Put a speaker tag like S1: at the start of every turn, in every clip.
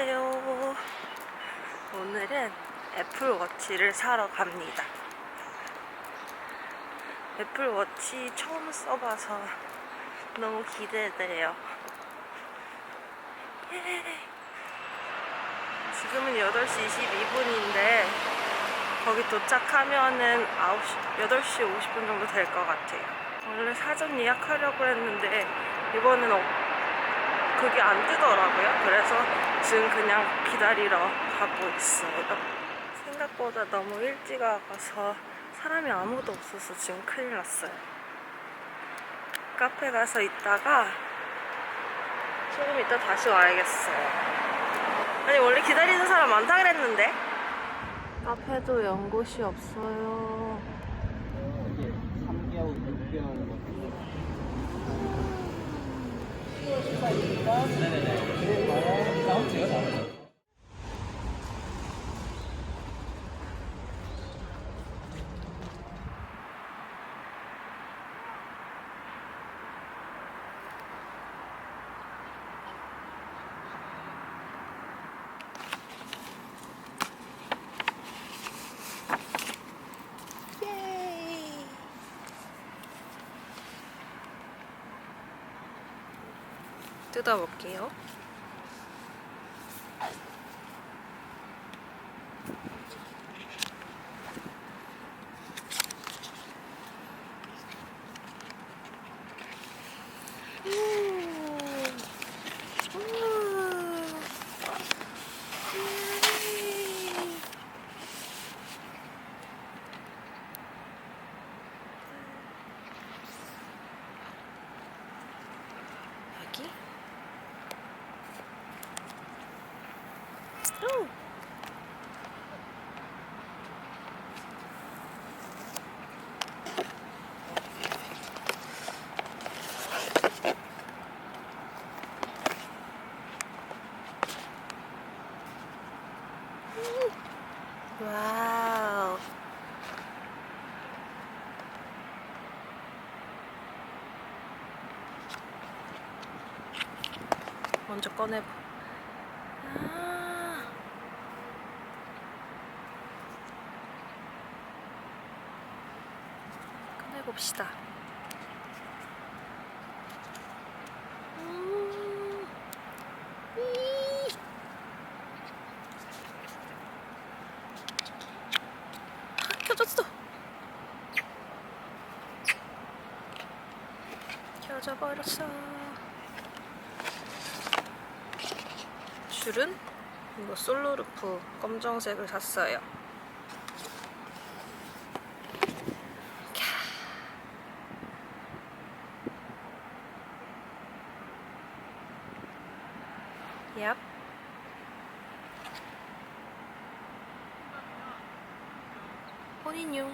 S1: 안녕하세요. 오늘은 애플워치를 사러 갑니다. 애플워치 처음 써봐서 너무 기대돼요. 지금은 8시 22분인데 거기 도착하면은 8시 50분 정도 될 것 같아요. 원래 사전 예약하려고 했는데 이번엔 그게 안 뜨더라고요. 그래서 지금 그냥 기다리러 가고 있어요. 생각보다 너무 일찍 와서 사람이 아무도 없어서 지금 큰일 났어요. 카페 가서 있다가 조금 이따 다시 와야겠어요. 아니 원래 기다리는 사람 많다 그랬는데 카페도 연곳이 없어요.
S2: 3개월, 6개월 식사입니까? 네네네. 다음 주요, 다음 주.
S1: 예이. 뜯어볼게요. 여기? 와우. 먼저 꺼내봐. 꺼내봅시다. 켜졌어. 켜져 버렸어. 줄은 이거 솔로루프 검정색을 샀어요. 얍. 혼인용.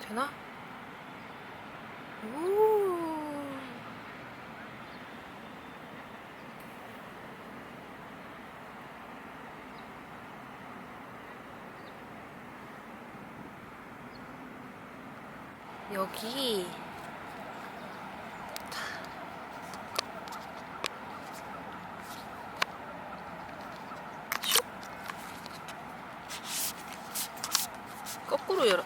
S1: 되나? 오. 여기 거꾸로 열어.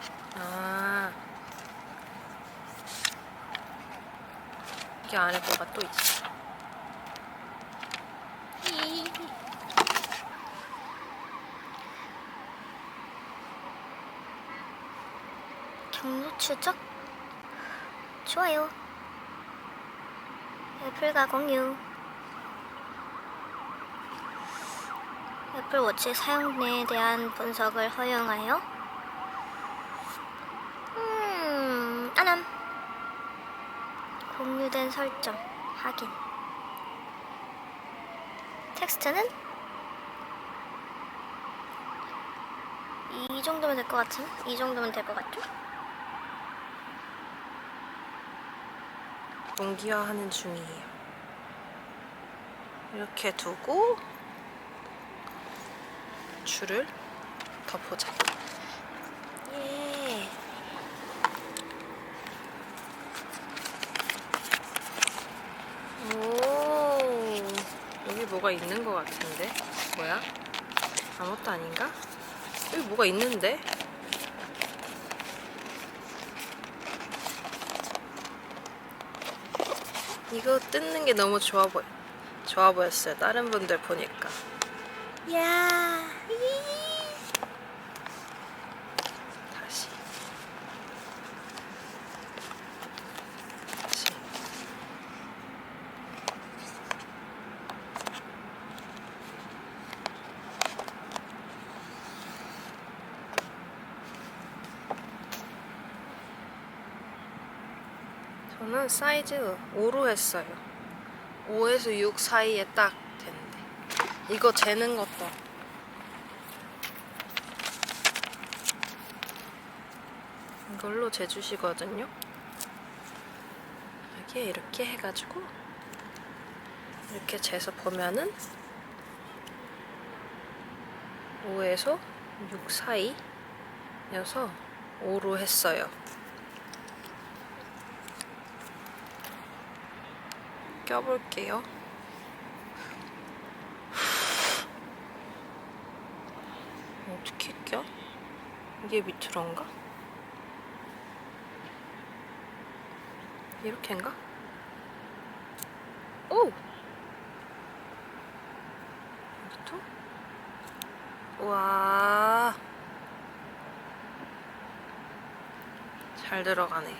S1: 이게 안에 뭐가 또 있어.
S3: 경로 추적? 좋아요. 애플과 공유. 애플워치 사용에 대한 분석을 허용하여 안함. 공유된 설정 확인. 텍스트는 이 정도면 될 것 같은? 이 정도면 될 것 같죠?
S1: 동기화하는 중이에요. 이렇게 두고 줄을 덮어자. 예. 오. 뭐가 있는 것 같은데? 뭐야? 아무것도 아닌가? 여기 뭐가 있는데? 이거 뜯는 게 너무 좋아 보였어요. 다른 분들 보니까. 야. 다시. 저는 사이즈 5로 했어요. 5에서 6 사이에 딱 되는데. 이거 재는 것도. 이걸로 재주시거든요. 여기에 이렇게 해가지고 이렇게 재서 보면은 5에서 6 사이여서 5로 했어요. 껴볼게요. 어떻게 껴? 이게 밑으로인가? 이렇게인가? 오! 여기도? 와, 잘 들어가네.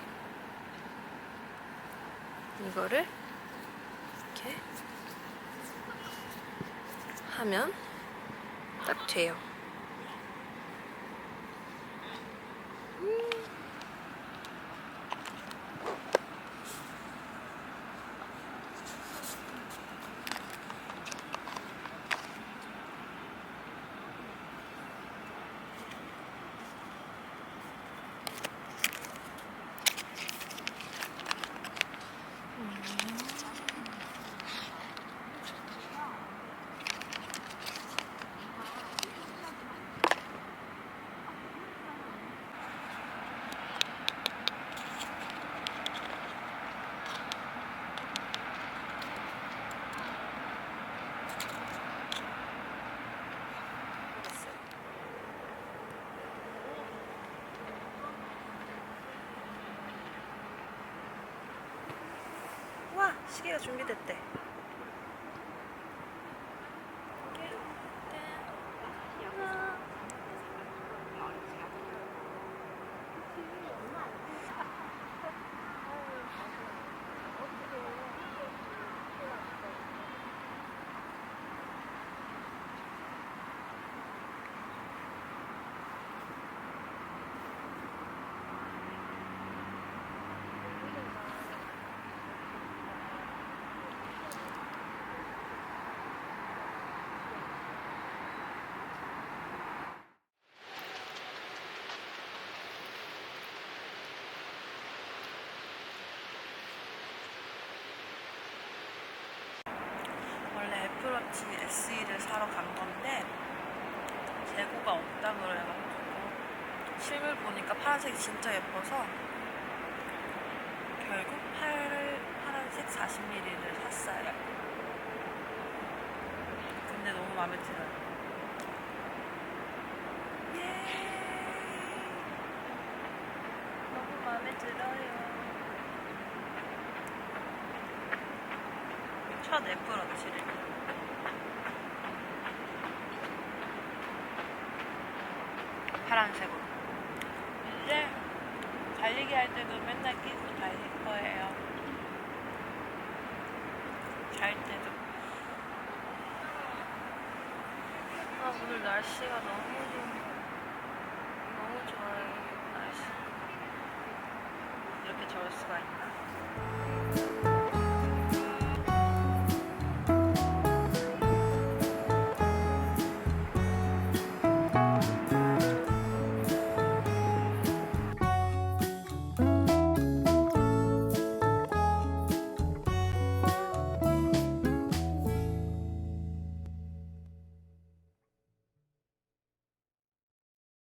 S1: 이거를 이렇게 하면 딱 돼요. 와, 시계가 준비됐대. 원래 애플워치 SE를 사러 간 건데 재고가 없다 그래가지고 실물 보니까 파란색이 진짜 예뻐서 결국 파란색 40mm를 샀어요. 근데 너무 마음에 들어요. 예! 너무 마음에 들어요. 첫 애플워치를 파란색으로. 이제 달리기 할 때도 맨날 끼고 달릴 거예요. 잘 때도. 아, 오늘 날씨가 너무 좋아요. 날씨. 이렇게 좋을 수가 있나?